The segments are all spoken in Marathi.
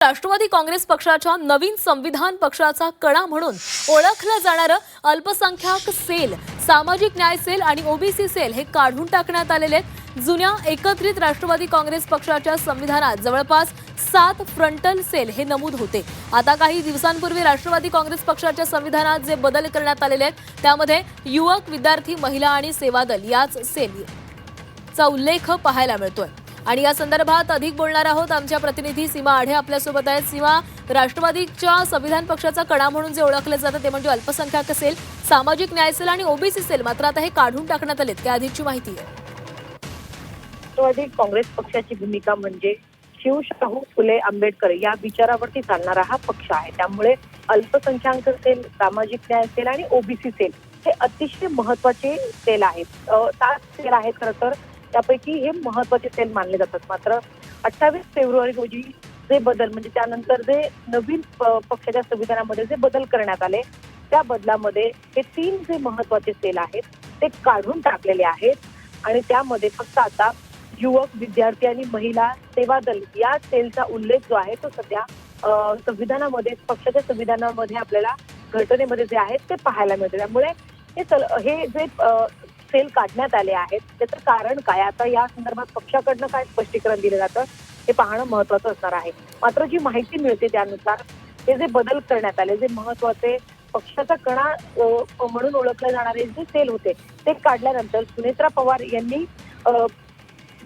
राष्ट्रवादी काँग्रेस पक्षाच्या नवीन संविधान पक्षाचा कणा म्हणून ओळखलं जाणारं अल्पसंख्याक सेल, सामाजिक न्याय सेल आणि ओबीसी सेल हे काढून टाकण्यात आलेले आहेत। जुन्या एकत्रित राष्ट्रवादी काँग्रेस पक्षाच्या संविधानात जवळपास 7 फ्रंटल सेल हे नमूद होते। आता काही दिवसांपूर्वी राष्ट्रवादी काँग्रेस पक्षाच्या संविधानात जे बदल करण्यात आलेले आहेत त्यामध्ये युवक, विद्यार्थी, महिला आणि सेवादल याच सेलचा उल्लेख पाहायला मिळतोय। आणि या संदर्भात अधिक बोलणार आहोत आमच्या प्रतिनिधी सीमा आढे आपल्यासोबत आहेत। सीमा, राष्ट्रवादीच्या संविधान पक्षाचा कणा म्हणून जे ओळखले जातं ते म्हणजे अल्पसंख्याक सेल, सामाजिक न्याय सेल आणि ओबीसी सेल, मात्र आता हे काढून टाकण्यात आलेत। काय अधिकची माहिती आहे? राष्ट्रवादी काँग्रेस पक्षाची भूमिका म्हणजे शिवशाहू फुले आंबेडकर या विचारावरती चालणारा हा पक्ष आहे। त्यामुळे अल्पसंख्याक सेल, सामाजिक न्याय सेल आणि ओबीसी सेल हे अतिशय महत्त्वाचे सेल आहेत। 7 सेल आहेत खरं तर, त्यापैकी हे महत्त्वाचे सेल मानले जातात। मात्र 28 फेब्रुवारी रोजी जे बदल म्हणजे त्यानंतर जे नवीन पक्षाच्या संविधानामध्ये जे बदल करण्यात आले त्या बदलामध्ये हे 3 जे महत्त्वाचे सेल आहेत ते काढून टाकलेले आहेत आणि त्यामध्ये फक्त आता युवक, विद्यार्थी आणि महिला, सेवादल या सेलचा उल्लेख जो आहे तो सध्या संविधानामध्ये, पक्षाच्या संविधानामध्ये आपल्याला घटनेमध्ये जे आहेत ते पाहायला मिळते। त्यामुळे हे जे सेल काढण्यात आले आहेत त्याचं कारण काय, आता या संदर्भात पक्षाकडनं काय स्पष्टीकरण दिलं जातं हे पाहणं महत्त्वाचं असणार आहे। मात्र जी माहिती मिळते त्यानुसार हे जे बदल करण्यात आले, जे महत्त्वाचे पक्षाचा कणा म्हणून ओळखले जाणारे जे सेल होते ते काढल्यानंतर सुनेत्रा पवार यांनी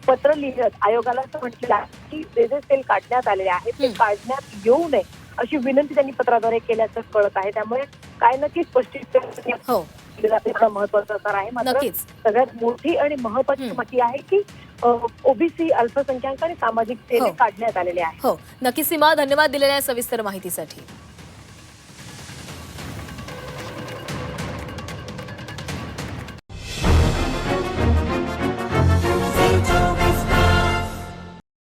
पत्र लिहित आयोगाला असं म्हटलेलं आहे की जे सेल काढण्यात आलेले आहेत ते काढण्यात येऊ नये अशी विनंती त्यांनी पत्राद्वारे केल्याचं कळत आहे। त्यामुळे काय नक्की स्पष्टीकरण महत्वाचं असणार आहे। मात्र सगळ्यात मोठी आणि महत्वाची माहिती आहे की ओबीसी, अल्पसंख्याक आणि सामाजिक सेल काढण्यात आलेले आहेत। हो, नक्की सीमा, धन्यवाद दिलेल्या सविस्तर माहितीसाठी।